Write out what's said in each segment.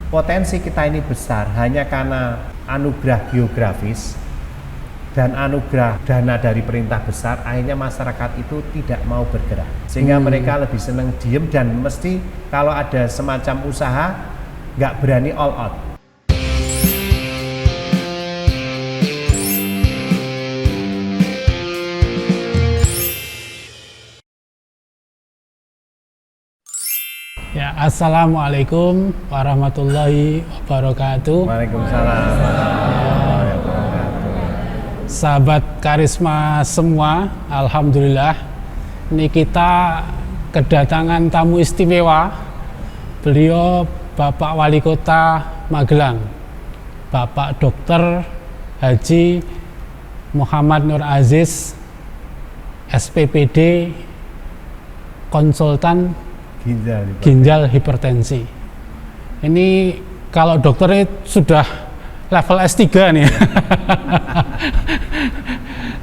potensi kita ini besar hanya karena anugerah geografis dan anugerah dana dari perintah besar, akhirnya masyarakat itu tidak mau bergerak. Sehingga mereka lebih senang diem dan mesti kalau ada semacam usaha nggak berani all out. Ya, Assalamualaikum warahmatullahi wabarakatuh. Waalaikumsalam warahmatullahi wabarakatuh. Sahabat Karisma semua, alhamdulillah ini kita kedatangan tamu istimewa. Beliau Bapak Wali Kota Magelang, Bapak Dr. Haji Muhammad Nur Aziz, SPPD, konsultan ginjal hipertensi. Ini kalau dokternya sudah level S3 nih.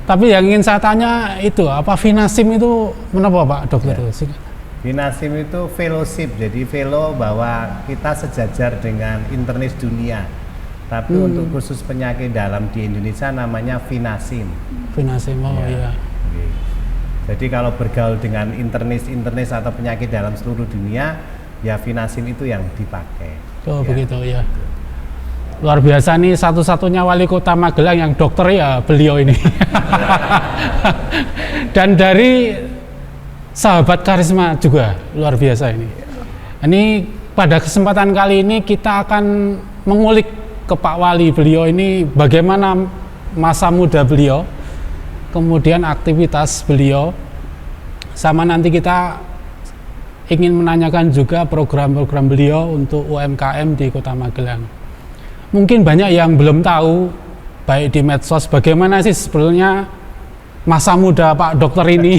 Tapi yang ingin saya tanya itu, apa Vinasim itu menapa Pak Dokter? Ya. Vinasim itu fellowship, jadi fellow bahwa kita sejajar dengan internis dunia. Tapi untuk khusus penyakit dalam di Indonesia namanya Vinasim. Vinasim, oh iya. Jadi kalau bergaul dengan internis atau penyakit dalam seluruh dunia, ya Vinasim itu yang dipakai. Oh ya. Begitu ya. Luar biasa nih, satu-satunya wali kota Magelang yang dokter ya beliau ini. Dan dari sahabat Karisma juga luar biasa ini. Ini pada kesempatan kali ini kita akan mengulik ke Pak Wali beliau ini bagaimana masa muda beliau, kemudian aktivitas beliau, sama nanti kita ingin menanyakan juga program-program beliau untuk UMKM di Kota Magelang. Mungkin banyak yang belum tahu, baik di medsos, bagaimana sih sebetulnya masa muda Pak Dokter ini.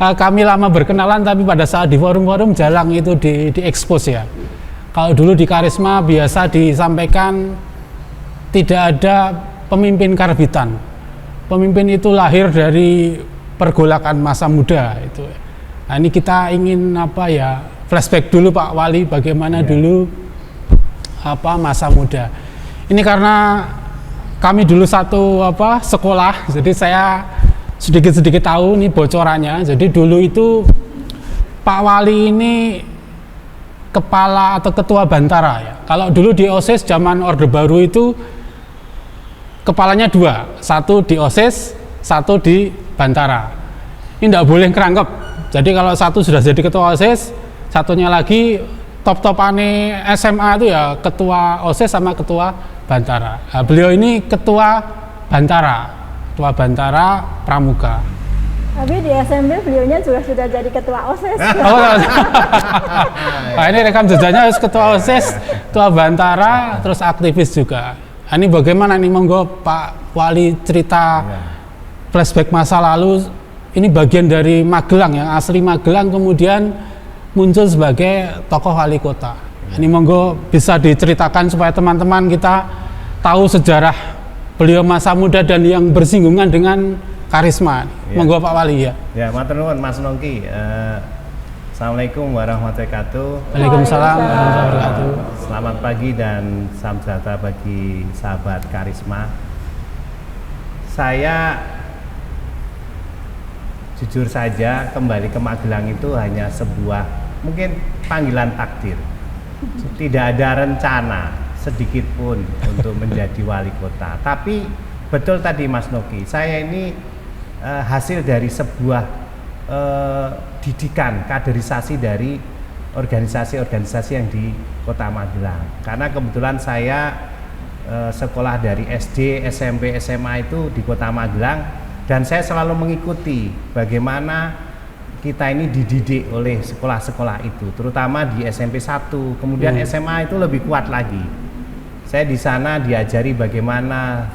Kami lama berkenalan, tapi pada saat di forum-forum jarang itu di-expose ya. Kalau dulu di Karisma biasa disampaikan tidak ada pemimpin karbitan. Pemimpin itu lahir dari pergolakan masa muda itu. Nah, ini kita ingin flashback dulu Pak Wali bagaimana dulu masa muda. Ini karena kami dulu satu sekolah, jadi saya sedikit-sedikit tahu nih bocorannya. Jadi dulu itu Pak Wali ini kepala atau ketua Bantara ya. Kalau dulu di OSIS zaman Orde Baru itu kepalanya dua, satu di OSIS, satu di Bantara. Ini tidak boleh kerangkep. Jadi kalau satu sudah jadi ketua OSIS, satunya lagi top-topane SMA itu ya ketua OSIS sama ketua Bantara. Nah, beliau ini ketua Bantara Pramuka. Tapi di SMP beliaunya juga sudah jadi ketua OSIS. Nah, ini rekam jejaknya harus ketua OSIS, ketua Bantara, terus aktivis juga. Nah, ini bagaimana nih, monggo Pak Wali cerita flashback masa lalu. Ini bagian dari Magelang, yang asli Magelang kemudian muncul sebagai tokoh wali kota. Ini monggo bisa diceritakan supaya teman-teman kita tahu sejarah beliau masa muda dan yang bersinggungan dengan Karisma. Monggo Pak Wali ya. Ya, matur nuwun Mas Nongki. Assalamualaikum warahmatullahi wabarakatuh. Waalaikumsalam warahmatullahi wabarakatuh. Selamat pagi dan salam sejahtera bagi sahabat Karisma. Saya jujur saja kembali ke Magelang itu hanya sebuah mungkin panggilan takdir. Tidak ada rencana sedikit pun untuk menjadi wali kota. Tapi betul tadi Mas Noki, saya ini hasil dari sebuah didikan, kaderisasi dari organisasi-organisasi yang di Kota Magelang. Karena kebetulan saya sekolah dari SD, SMP, SMA itu di Kota Magelang, dan saya selalu mengikuti bagaimana kita ini dididik oleh sekolah-sekolah itu, terutama di SMP 1, kemudian SMA itu lebih kuat lagi. Saya di sana diajari bagaimana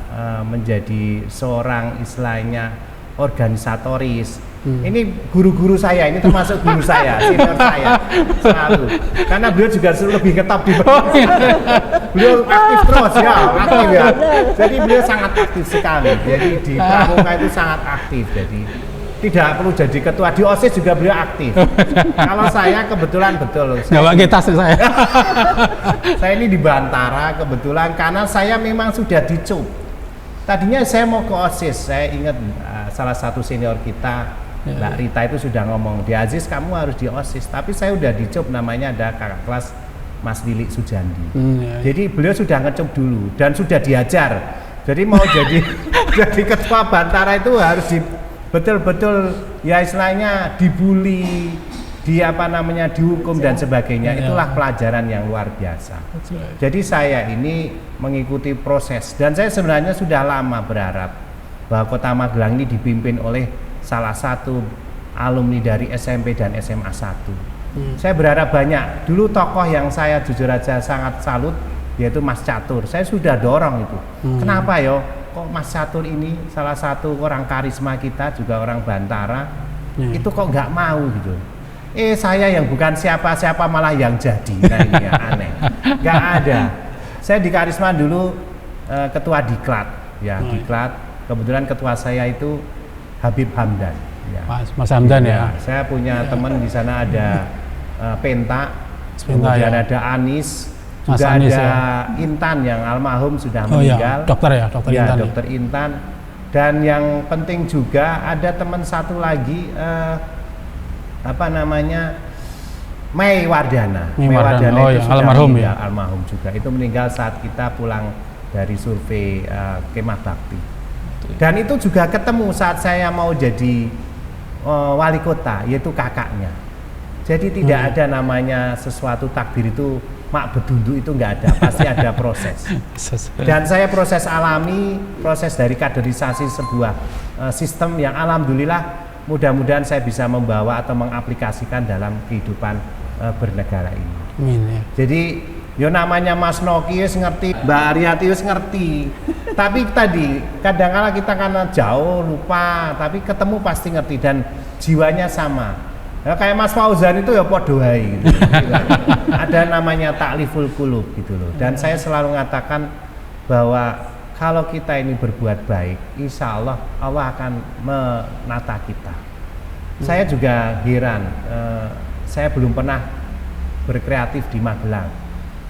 menjadi seorang istilahnya organisatoris. Ini guru-guru saya, ini termasuk guru saya, senior saya selalu. Karena beliau juga lebih ngetop di beliau aktif terus ya, aktif ya. Jadi beliau sangat aktif sekali. Jadi di Pramuka itu sangat aktif. Jadi tidak perlu jadi ketua, di OSIS juga beliau aktif. Kalau saya kebetulan betul, Nggak pakai tas saya. saya ini di Bantara kebetulan karena saya memang sudah dicup. Tadinya saya mau ke OSIS, saya ingat salah satu senior kita, Mbak Rita itu sudah ngomong, di Aziz kamu harus di OSIS, tapi saya udah dicup, namanya ada kakak kelas Mas Lili Sujandi. Jadi beliau sudah ngecup dulu dan sudah diajar. Jadi mau jadi ketua Bantara itu harus betul-betul ya istilahnya dibully, dihukum dan sebagainya. Itulah pelajaran yang luar biasa. Jadi saya ini mengikuti proses dan saya sebenarnya sudah lama berharap bahwa Kota Magelang ini dipimpin oleh salah satu alumni dari SMP dan SMA 1. Saya berharap banyak. Dulu tokoh yang saya jujur aja sangat salut yaitu Mas Catur. Saya sudah dorong itu. Kenapa yo? Kok Mas Catur ini salah satu orang karisma kita, juga orang Bantara, itu kok nggak mau gitu. Saya yang bukan siapa-siapa malah yang jadi. Nah ini ya aneh. Nggak ada. Saya di karisma dulu ketua Diklat, ya Diklat. Kebetulan ketua saya itu Habib Hamdan. Ya. Mas Hamdan ya. Saya punya teman di sana ada Penta, kemudian ada Anis. Juga Anis, ada Intan yang almarhum sudah meninggal. Dokter ya, Intan. Dokter Intan. Dan yang penting juga ada teman satu lagi Mei Wardana. Mei Wardana itu sudah almarhum meninggal, almarhum juga. Itu meninggal saat kita pulang dari survei Kemah Bakti. Dan itu juga ketemu saat saya mau jadi wali kota, yaitu kakaknya. Jadi tidak ada namanya sesuatu takdir itu mak bedunduk, itu nggak ada, pasti ada proses. Dan saya proses alami, proses dari kaderisasi sebuah sistem yang alhamdulillah mudah-mudahan saya bisa membawa atau mengaplikasikan dalam kehidupan bernegara ini. Jadi yo namanya Mas Noki wis ngerti, Mbak Aryati wis ngerti. Tapi tadi kadang-kala kita karena jauh lupa, tapi ketemu pasti ngerti dan jiwanya sama. Ya, kayak Mas Fauzan itu ya podo wae gitu. Ada namanya takliful qulub gitu loh. Dan saya selalu mengatakan bahwa kalau kita ini berbuat baik, insya Allah Allah akan menata kita. Saya juga heran, saya belum pernah berkreatif di Magelang.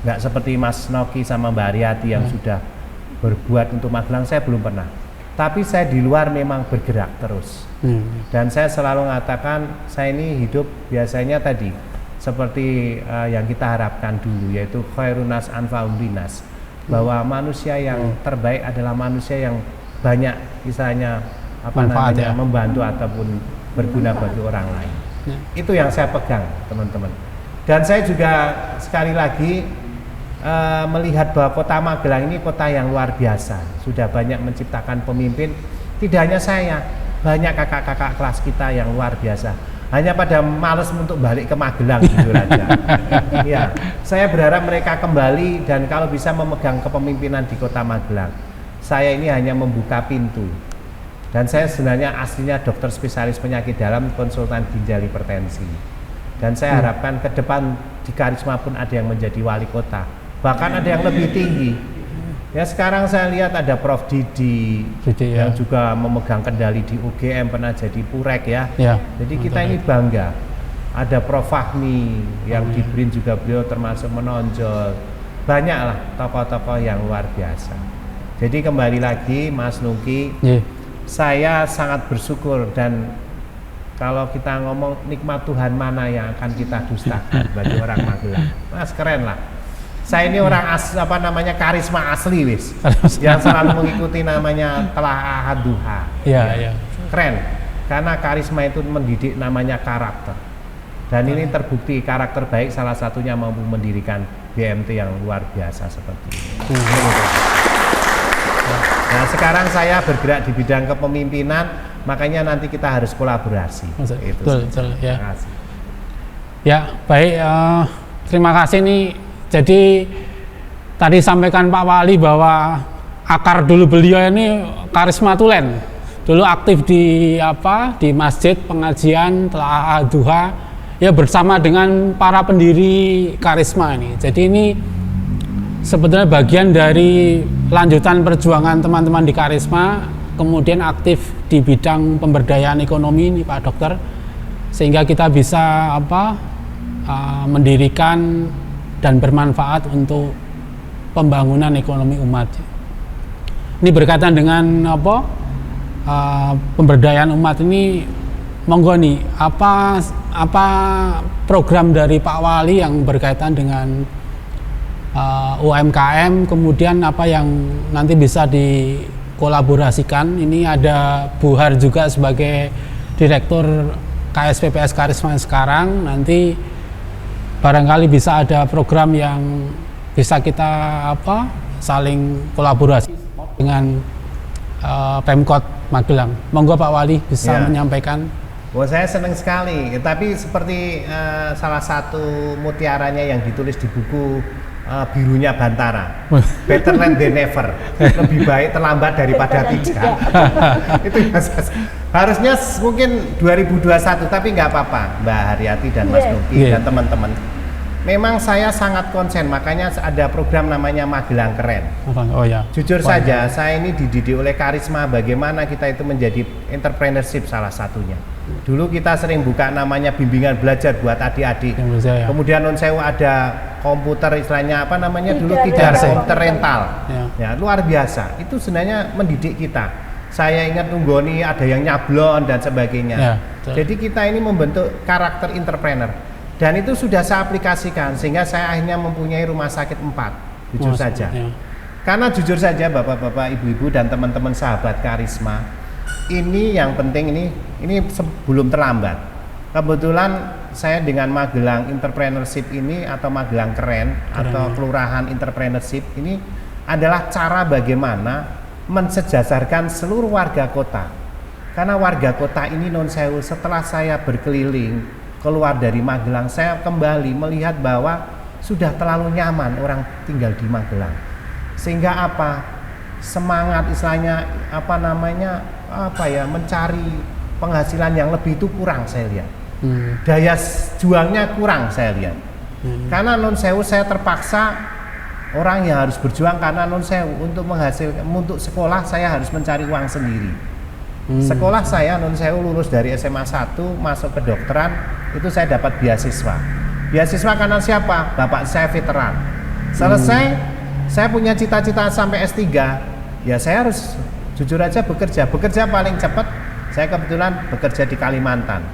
Nggak seperti Mas Noki sama Mbak Aryati yang sudah berbuat untuk Magelang, saya belum pernah. Tapi saya di luar memang bergerak terus. Dan saya selalu mengatakan saya ini hidup biasanya tadi seperti yang kita harapkan dulu, yaitu khairun nas anfa'um linnas, bahwa manusia yang terbaik adalah manusia yang banyak misalnya membantu ataupun berguna bagi orang lain. Itu yang saya pegang, teman-teman. Dan saya juga sekali lagi melihat bahwa Kota Magelang ini kota yang luar biasa, sudah banyak menciptakan pemimpin. Tidak hanya saya, banyak kakak-kakak kelas kita yang luar biasa. Hanya pada males untuk balik ke Magelang jujur aja. Ya, saya berharap mereka kembali dan kalau bisa memegang kepemimpinan di Kota Magelang. Saya ini hanya membuka pintu. Dan saya sebenarnya aslinya dokter spesialis penyakit dalam, konsultan ginjal hipertensi. Dan saya harapkan ke depan di Karisma pun ada yang menjadi wali kota. Bahkan ada yang lebih tinggi. Ya sekarang saya lihat ada Prof Didi yang juga memegang kendali di UGM, pernah jadi Purek ya. Jadi kita ini bangga. Ada Prof Fahmi yang di BRIN juga beliau termasuk menonjol. Banyaklah tokoh-tokoh yang luar biasa. Jadi kembali lagi Mas Nuki, saya sangat bersyukur dan kalau kita ngomong nikmat Tuhan mana yang akan kita dustakan bagi orang Magelang. Mas keren lah. Saya ini orang karisma asli wis. Yang selalu mengikuti namanya Telaah Duha. Keren. Karena karisma itu mendidik namanya karakter. Dan ini terbukti karakter baik salah satunya mampu mendirikan BMT yang luar biasa seperti ini. Nah, sekarang saya bergerak di bidang kepemimpinan, makanya nanti kita harus kolaborasi. Betul, ya. Terima kasih. Ya, baik. Terima kasih nih. Jadi tadi sampaikan Pak Wali bahwa akar dulu beliau ini karisma tulen. Dulu aktif di masjid pengajian Telaah Duha ya bersama dengan para pendiri karisma ini. Jadi ini sebetulnya bagian dari lanjutan perjuangan teman-teman di karisma kemudian aktif di bidang pemberdayaan ekonomi ini Pak Dokter, sehingga kita bisa mendirikan dan bermanfaat untuk pembangunan ekonomi umat. Ini berkaitan dengan pemberdayaan umat ini, monggo nih, apa program dari Pak Wali yang berkaitan dengan UMKM, kemudian apa yang nanti bisa dikolaborasikan. Ini ada Bu Har juga sebagai Direktur KSPPS Karisma sekarang, nanti barangkali bisa ada program yang bisa kita saling kolaborasi dengan Pemkot Magelang. Monggo Pak Wali bisa menyampaikan. Wah, saya senang sekali. Tapi seperti salah satu mutiaranya yang ditulis di buku Birunya Bantara, better late than never, lebih baik terlambat daripada tidak. Itu harusnya mungkin 2021, tapi nggak apa-apa Mbak Haryati dan Mas Nuki dan teman-teman. Memang saya sangat konsen, makanya ada program namanya Magelang Keren. Oh ya. Jujur saja, saya ini dididik oleh Karisma bagaimana kita itu menjadi entrepreneurship salah satunya. Dulu kita sering buka namanya bimbingan belajar buat adik-adik. Kemudian non sewu ada komputer, istilahnya apa namanya dulu tidak ada komputer rental. Ya, luar biasa. Itu sebenarnya mendidik kita. Saya ingat Tunggoni ada yang nyablon dan sebagainya. Jadi kita ini membentuk karakter entrepreneur. Dan itu sudah saya aplikasikan sehingga saya akhirnya mempunyai rumah sakit 4. Jujur saja. Karena jujur saja Bapak-bapak, Ibu-ibu dan teman-teman sahabat Karisma, ini yang penting ini belum terlambat. Kebetulan saya dengan Magelang Entrepreneurship ini atau Magelang Keren atau Kelurahan Entrepreneurship ini adalah cara bagaimana mensejajarkan seluruh warga kota. Karena warga kota ini non sewu, setelah saya berkeliling keluar dari Magelang, saya kembali melihat bahwa sudah terlalu nyaman orang tinggal di Magelang. Sehingga semangat istilahnya mencari penghasilan yang lebih itu kurang saya lihat. Daya juangnya kurang saya lihat. Karena non sewu saya terpaksa orang yang harus berjuang, karena non sewu untuk sekolah saya harus mencari uang sendiri. Sekolah saya non sewu lulus dari SMA 1 masuk ke kedokteran, itu saya dapat beasiswa. Beasiswa karena siapa? Bapak saya veteran. Selesai saya punya cita-cita sampai S3, ya saya harus jujur aja bekerja paling cepat. Saya kebetulan bekerja di Kalimantan,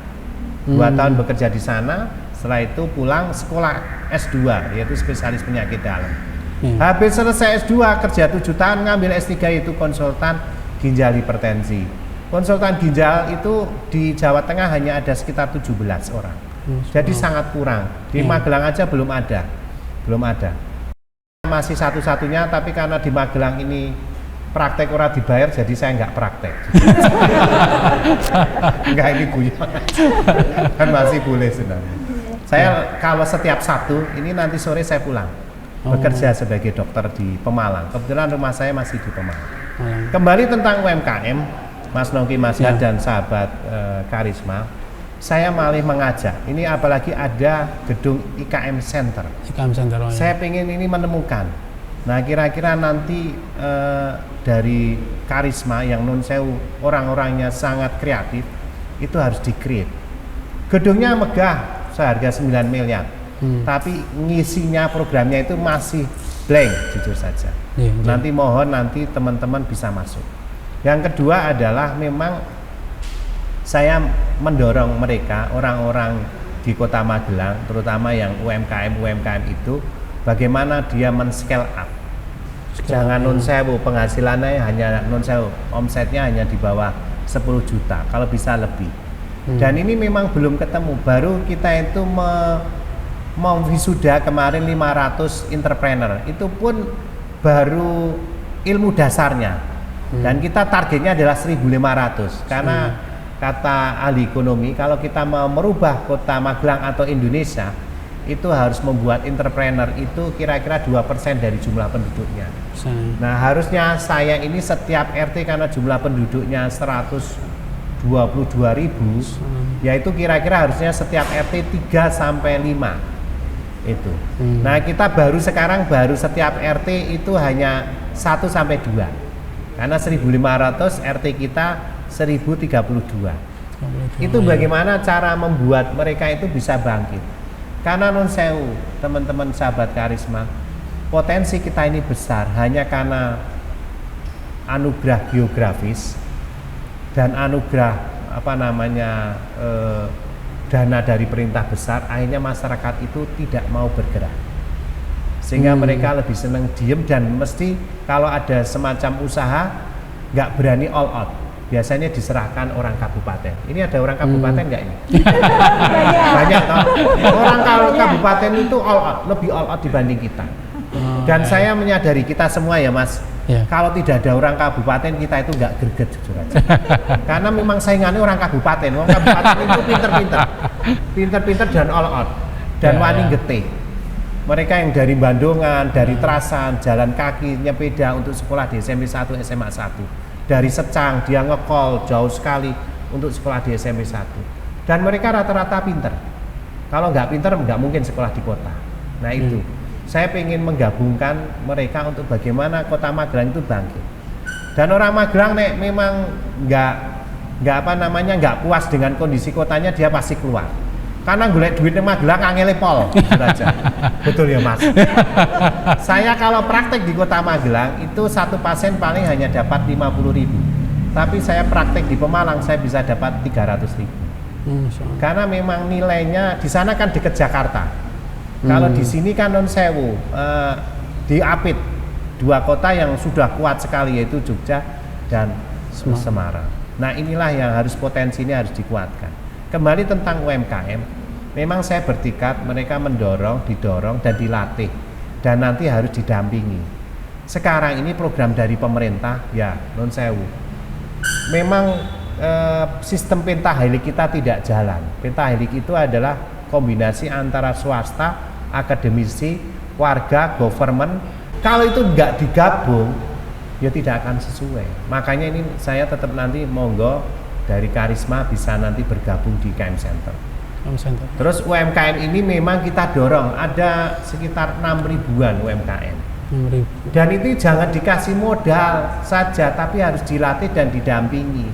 2 tahun bekerja di sana. Setelah itu pulang sekolah S2, yaitu spesialis penyakit dalam. Habis selesai S2 kerja 7 tahun, ngambil S3 itu konsultan ginjal hipertensi. Konsultan ginjal itu di Jawa Tengah hanya ada sekitar 17 orang. Jadi sangat kurang. Di Magelang aja belum ada. Masih satu-satunya, tapi karena di Magelang ini praktek orang dibayar, jadi saya nggak praktek. Nggak, ini guyon. Kan masih boleh sebenarnya. Saya kalau setiap Sabtu, ini nanti sore saya pulang. Bekerja sebagai dokter di Pemalang. Kebetulan rumah saya masih di Pemalang. Kembali tentang UMKM, Mas Nongki, Mas Had dan sahabat Karisma, saya malah mengajak. Ini apalagi ada gedung IKM Center. Saya pengen ini menemukan. Nah, kira-kira nanti dari Karisma yang non sewu orang-orangnya sangat kreatif, itu harus di-create. Gedungnya megah, seharga 9 miliar. Tapi ngisinya programnya itu masih blank, jujur saja. Nanti mohon nanti teman-teman bisa masuk. Yang kedua adalah memang saya mendorong mereka, orang-orang di Kota Magelang, terutama yang UMKM itu, bagaimana dia men-scale up. Jangan non sewu, penghasilannya hanya non sewu, omsetnya hanya di bawah 10 juta, kalau bisa lebih. Dan ini memang belum ketemu. Baru kita itu mau wisuda kemarin 500 entrepreneur, itu pun baru ilmu dasarnya. Dan kita targetnya adalah 1.500, karena kata ahli ekonomi, kalau kita mau merubah Kota Magelang atau Indonesia, itu harus membuat entrepreneur itu kira-kira 2% dari jumlah penduduknya. Nah, harusnya saya ini setiap RT, karena jumlah penduduknya 122.000, yaitu kira-kira harusnya setiap RT 3-5 itu. Nah, kita sekarang baru setiap RT itu hanya 1-2. Karena 1.500, RT kita 1.032. Itu bagaimana cara membuat mereka itu bisa bangkit. Karena non sewu, teman-teman sahabat karisma, potensi kita ini besar hanya karena anugerah geografis dan anugerah dana dari perintah besar. Akhirnya masyarakat itu tidak mau bergerak, sehingga mereka lebih senang diem dan mesti kalau ada semacam usaha nggak berani all out. Biasanya diserahkan orang kabupaten. Ini ada orang kabupaten nggak ini? Banyak toh. Orang kalau kabupaten itu all out, lebih all out dibanding kita. Dan saya menyadari kita semua ya Mas, kalau tidak ada orang kabupaten kita itu nggak greget jujur aja. Karena memang saingannya orang kabupaten. Orang kabupaten itu pinter-pinter dan all out dan wani getih. Mereka yang dari Bandungan, dari Trasan, jalan kaki, nyepeda untuk sekolah di SMP 1, SMA 1. Dari Secang dia ngekol jauh sekali untuk sekolah di SMP 1. Dan mereka rata-rata pinter. Kalau nggak pinter nggak mungkin sekolah di kota. Nah itu, saya ingin menggabungkan mereka untuk bagaimana kota Magelang itu bangkit. Dan orang Magelang memang nggak puas dengan kondisi kotanya, dia pasti keluar. Karena golek duitnya Magelang angele pol aja. Betul ya Mas. Saya kalau praktek di kota Magelang itu satu pasien paling hanya dapat 50.000. Tapi saya praktek di Pemalang saya bisa dapat 300.000. Karena memang nilainya di sana kan dekat Jakarta. Kalau di sini kan non sewu, di Apit, dua kota yang sudah kuat sekali yaitu Jogja dan Semarang. Nah inilah yang potensi ini harus dikuatkan. Kembali tentang UMKM, memang saya bertekad mereka didorong dan dilatih dan nanti harus didampingi. Sekarang ini program dari pemerintah ya non sewu. Memang sistem pentahelik kita tidak jalan. Pentahelik itu adalah kombinasi antara swasta, akademisi, warga, government. Kalau itu nggak digabung, ya tidak akan sesuai. Makanya ini saya tetap nanti monggo dari Karisma bisa nanti bergabung di KM Center. Terus UMKM ini memang kita dorong, ada sekitar 6.000-an UMKM. 6.000. Dan itu jangan dikasih modal saja, tapi harus dilatih dan didampingi.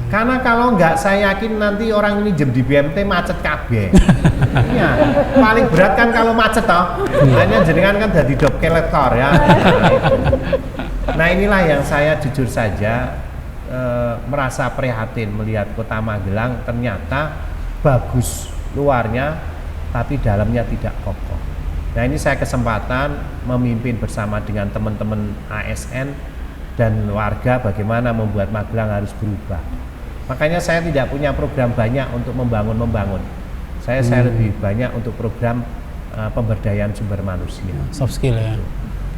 Karena kalau enggak, saya yakin nanti orang ini jem di BMT macet kabeh. Iya, paling berat kan kalau macet toh. Hanya jenengan kan jadi dop kolektor ya. Nah inilah yang saya jujur saja merasa prihatin melihat kota Magelang ternyata bagus luarnya tapi dalamnya tidak kokoh. Nah ini saya kesempatan memimpin bersama dengan teman-teman ASN dan warga bagaimana membuat Magelang harus berubah. Makanya saya tidak punya program banyak untuk membangun. Saya lebih banyak untuk program pemberdayaan sumber manusia. Soft skill ya.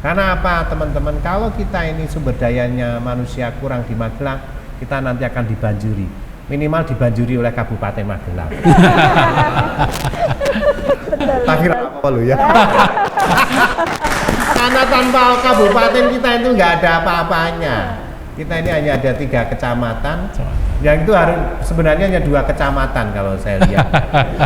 Karena apa teman-teman, kalau kita ini sumber dayanya manusia kurang di Magelang, kita nanti akan dibanjiri, minimal dibanjiri oleh Kabupaten Magelang. Tapi apa lu ya? Karena tanpa kabupaten kita itu nggak ada apa-apanya. Kita ini hanya ada 3 kecamatan, yang itu harus sebenarnya hanya 2 kecamatan kalau saya lihat.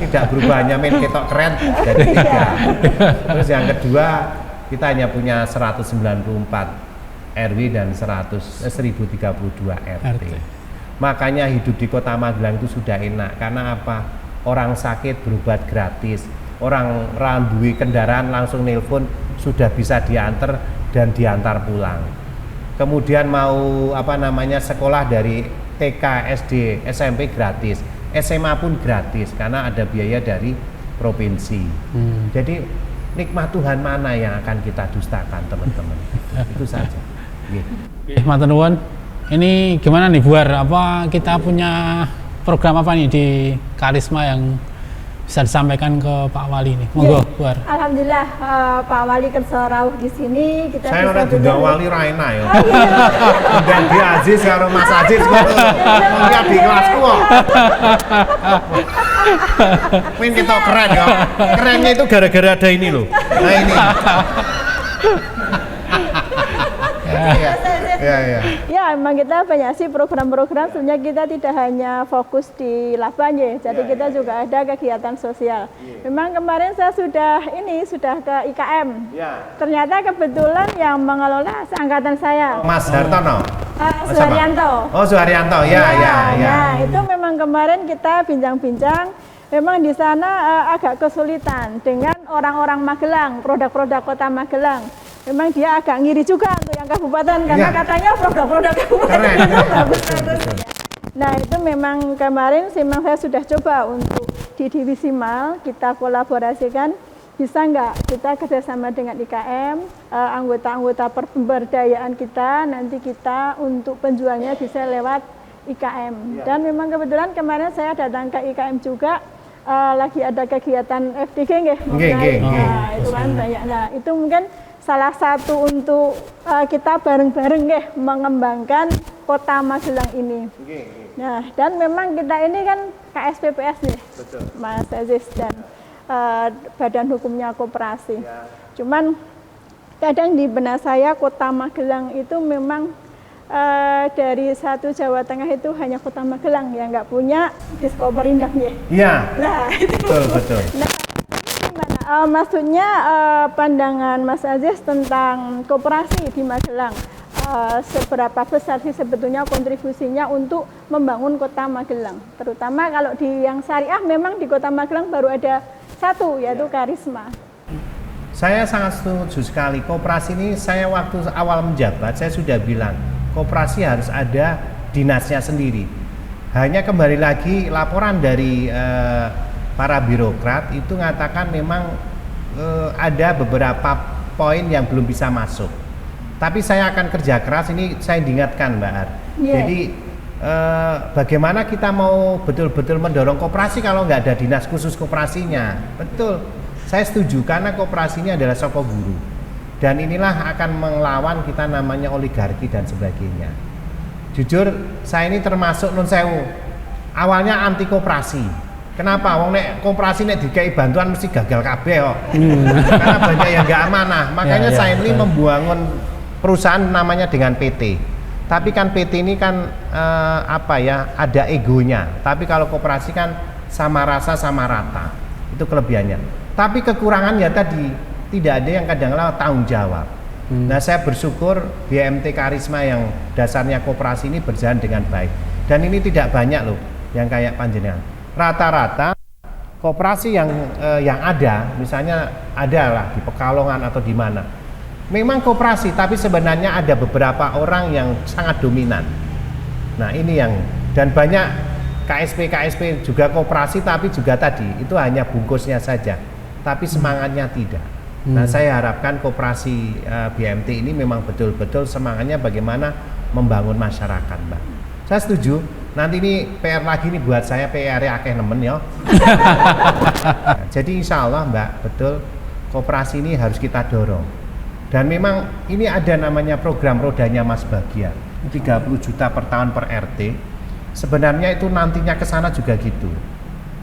Tidak berubah, hanya main ketok keren jadi 3. Terus yang kedua, kita hanya punya 194 RW dan 1032 RT. Makanya hidup di kota Magelang itu sudah enak. Karena apa? Orang sakit berobat gratis. Orang randui kendaraan langsung nelpon sudah bisa diantar dan diantar pulang. Kemudian mau sekolah dari TK, SD, SMP gratis. SMA pun gratis karena ada biaya dari provinsi. Jadi nikmat Tuhan mana yang akan kita dustakan teman-teman? Itu saja. Matur nuwun. Ini gimana nih Buar? Apa kita punya program apa nih di Karisma yang bisa disampaikan ke Pak Wali nih? Monggo Buar. Alhamdulillah Pak Wali kersa rawuh di sini kita saya bisa ora diundang Wali Raina ya. Undang Di Aziz karo Mas Aziz kok. Lihat di kelasku kok. Main kita keren ya. Kerennya itu gara-gara ada ini loh. Nah ini. Iya. Ya, memang kita banyak sih program-program. Sebenarnya kita tidak hanya fokus di laban ya, jadi kita juga ada kegiatan sosial. Memang kemarin saya sudah ke IKM. Ternyata kebetulan yang mengelola seangkatan saya. Mas Hartono. Suharyanto. Oh, Suharyanto. Ya. Nah, itu memang kemarin kita bincang-bincang. Memang di sana agak kesulitan dengan orang-orang Magelang, produk-produk kota Magelang. Memang dia agak ngiri juga untuk yang kabupaten karena katanya produk-produk kabupaten itu bagus-bagus. Nah, itu memang kemarin memang saya sudah coba untuk di divisi mal kita kolaborasikan, bisa nggak kita kerjasama dengan IKM, anggota-anggota pemberdayaan kita, nanti kita untuk penjualnya bisa lewat IKM. Dan memang kebetulan kemarin saya datang ke IKM juga, lagi ada kegiatan FTG nggih. Nah, itu kan banyak. Nah, itu mungkin salah satu untuk kita bareng-bareng nggih mengembangkan kota Magelang ini. Nah, dan memang kita ini kan KSPPS nih, Mas Aziz, dan badan hukumnya koperasi. Cuman kadang di benak saya kota Magelang itu memang dari satu Jawa Tengah itu hanya kota Magelang yang nggak punya Diskoperindak ya. Iya. Nah, itu. Betul. Nah, gimana? Maksudnya pandangan Mas Aziz tentang koperasi di Magelang, seberapa besar sih sebetulnya kontribusinya untuk membangun kota Magelang? Terutama kalau di yang syariah memang di kota Magelang baru ada satu, yaitu Karisma. Saya sangat setuju sekali. Koperasi ini saya waktu awal menjabat saya sudah bilang koperasi harus ada dinasnya sendiri. Hanya kembali lagi laporan dari para birokrat itu mengatakan memang ada beberapa poin yang belum bisa masuk. Tapi saya akan kerja keras, ini saya diingatkan Mbak Ar. Jadi bagaimana kita mau betul-betul mendorong koperasi kalau nggak ada dinas khusus koperasinya? Betul, saya setuju karena koperasi ini adalah soko guru. Dan inilah akan melawan kita namanya oligarki dan sebagainya. Jujur, saya ini termasuk nun sewu. Awalnya anti koperasi. Kenapa? Wong nek koperasi nek dikai bantuan mesti gagal kabeh kok. Karena banyak yang nggak amanah. Makanya saya ini membangun perusahaan namanya dengan PT. Tapi kan PT ini kan ada egonya. Tapi kalau koperasi kan sama rasa sama rata. Itu kelebihannya. Tapi kekurangannya tadi tidak ada yang kadang-kadang tanggung jawab. Nah, saya bersyukur BMT Karisma yang dasarnya koperasi ini berjalan dengan baik. Dan ini tidak banyak loh yang kayak panjenengan. Rata-rata koperasi yang ada, misalnya adalah di Pekalongan atau di mana. Memang koperasi, tapi sebenarnya ada beberapa orang yang sangat dominan. Nah, ini yang dan banyak KSP juga koperasi, tapi juga tadi itu hanya bungkusnya saja, tapi semangatnya tidak. Nah, saya harapkan koperasi BMT ini memang betul-betul semangatnya bagaimana membangun masyarakat, Mbak. Saya setuju. Nanti ini PR lagi nih buat saya, PR-nya akeh nemen ya. Jadi insya Allah Mbak, betul koperasi ini harus kita dorong. Dan memang ini ada namanya program rodanya Mas Bagia, 30 juta per tahun per RT. Sebenarnya itu nantinya ke sana juga gitu.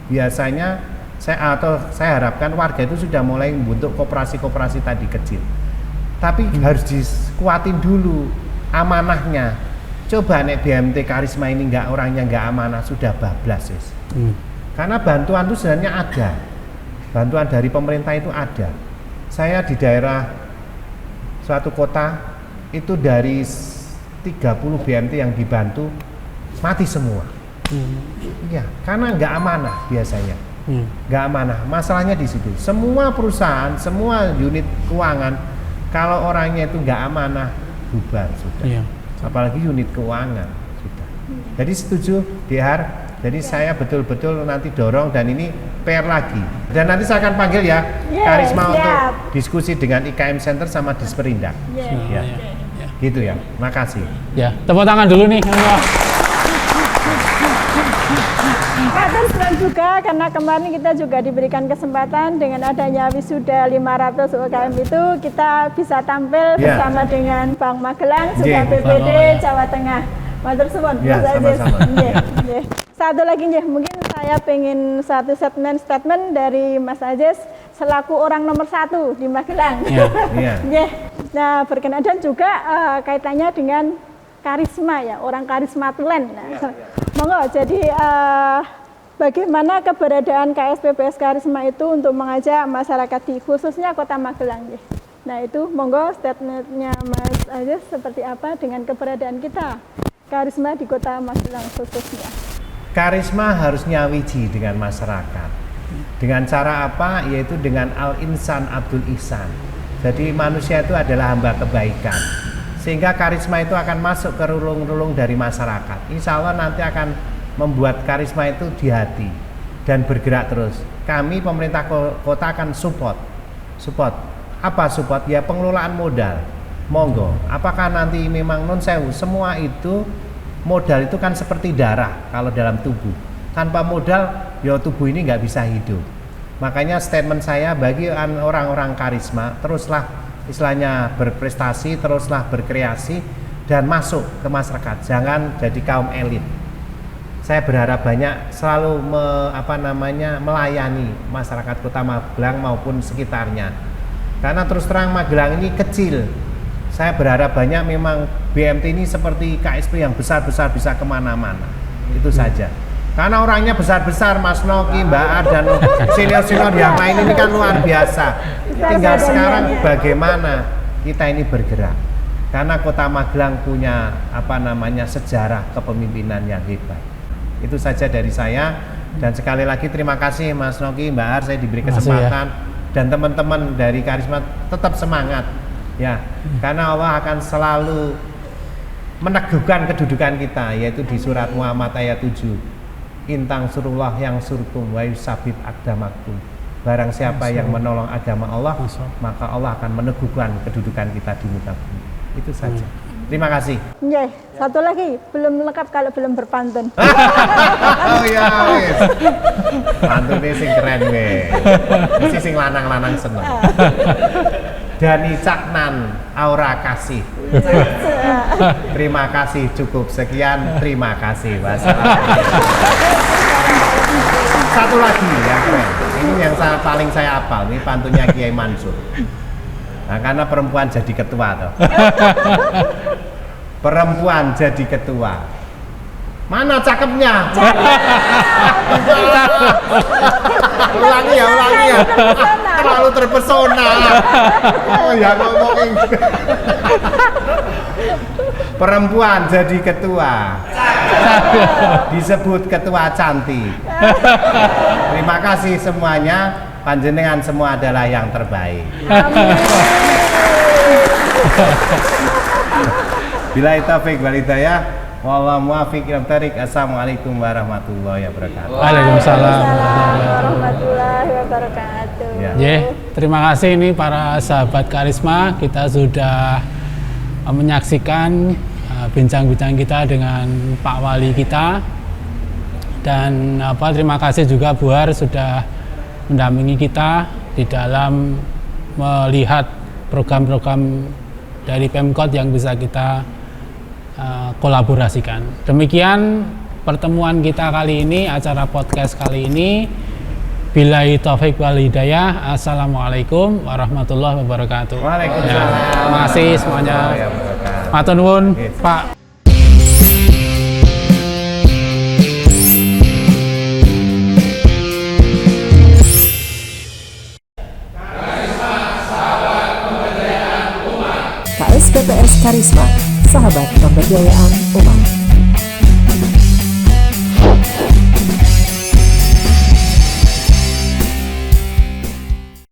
Biasanya saya harapkan warga itu sudah mulai membentuk koperasi-koperasi tadi kecil. Tapi harus dikuatin dulu amanahnya. Coba nek BMT Karisma ini orangnya nggak amanah, sudah bablas wis. Karena bantuan itu sebenarnya ada. Bantuan dari pemerintah itu ada. Saya di daerah suatu kota itu dari 30 BMT yang dibantu mati semua. Iya, karena nggak amanah biasanya. Nggak amanah. Masalahnya di situ. Semua perusahaan, semua unit keuangan, kalau orangnya itu nggak amanah, bubar sudah. Iya. Apalagi unit keuangan sudah. Jadi setuju, DR. Jadi saya betul-betul nanti dorong dan ini PR lagi. Dan nanti saya akan panggil ya Karisma untuk diskusi dengan IKM Center sama Disperindak. Gitu ya. Makasih. Ya, tepuk tangan dulu nih. Terus juga karena kemarin kita juga diberikan kesempatan dengan adanya wisuda 500 UKM itu kita bisa tampil bersama dengan Bank Magelang juga BPD Jawa Tengah. Matur suwun Mas Aziz. Satu lagi mungkin saya pengen satu statement dari Mas Aziz selaku orang nomor 1 di Magelang. Nah, berkenan dan juga kaitannya dengan karisma ya, orang karisma tulen. Nah, monggo jadi bagaimana keberadaan KSPPS Karisma itu untuk mengajak masyarakat di khususnya Kota Magelang ya. Nah, itu monggo statementnya Mas Aziz seperti apa dengan keberadaan kita Karisma di Kota Magelang khususnya. Karisma harus nyawiji dengan masyarakat. Dengan cara apa? Yaitu dengan al-insan abdul ihsan. Jadi manusia itu adalah hamba kebaikan. Sehingga karisma itu akan masuk ke relung-relung dari masyarakat. Insya Allah nanti akan membuat karisma itu di hati dan bergerak terus. Kami pemerintah kota akan support. Apa support? Ya pengelolaan modal. Monggo. Apakah nanti memang non sewu semua itu modal itu kan seperti darah kalau dalam tubuh. Tanpa modal, ya tubuh ini nggak bisa hidup. Makanya statement saya bagi orang-orang karisma, teruslah istilahnya berprestasi, teruslah berkreasi dan masuk ke masyarakat. Jangan jadi kaum elit. Saya berharap banyak selalu melayani masyarakat Kota Magelang maupun sekitarnya. Karena terus terang Magelang ini kecil. Saya berharap banyak memang BMT ini seperti KSP yang besar-besar bisa kemana-mana. Itu saja. Karena orangnya besar-besar, Mas Noki, Mbak Ar, dan senior-senior yang lain ini kan luar biasa. Tinggal sekarang bagaimana kita ini bergerak. Karena Kota Magelang punya sejarah kepemimpinan yang hebat. Itu saja dari saya. Dan sekali lagi terima kasih Mas Noki, Mbak Ar, saya diberi kesempatan dan teman-teman dari Karisma tetap semangat ya. Karena Allah akan selalu meneguhkan kedudukan kita, yaitu di surat Muhammad ayat 7. Intang surullah yang surkum wa yusabit akdamakum. Barang siapa yang menolong agama Allah, maka Allah akan meneguhkan kedudukan kita di muka bumi. Itu saja. Terima kasih. Nggih, satu lagi belum lengkap kalau belum berpantun. Oh ya, wis. Pantune sing keren we. Mesti sing lanang-lanang seneng. Dani Caknan aura kasih. Terima kasih, cukup sekian. Terima kasih. Satu lagi yang keren. Ini yang paling saya hafal. Ini pantunnya Kiai Mansur. Nah, karena perempuan jadi ketua toh. Perempuan jadi ketua. Mana cakepnya? Ulangi ya. Terlalu terpesona. Oh ya ngomongin. Perempuan jadi ketua. Disebut ketua cantik. Terima kasih semuanya. Panjenengan semua adalah yang terbaik. Billahi taufiq wal hidayah. Wallahu muwaffiq ila thariq. Assalamualaikum warahmatullahi wabarakatuh. Waalaikumsalam warahmatullahi wabarakatuh. Terima kasih ini para sahabat Karisma, kita sudah menyaksikan bincang-bincang kita dengan Pak Wali kita. Dan terima kasih juga Bu Har sudah mendampingi kita di dalam melihat program-program dari Pemkot yang bisa kita kolaborasikan. Demikian pertemuan kita kali ini, acara podcast kali ini. Billahi taufiq wal hidayah. Assalamualaikum warahmatullahi wabarakatuh. Waalaikumsalam. Terima kasih semuanya. Matur nuwun, Pak. KSPPS Karisma, sahabat pemberdayaan umat.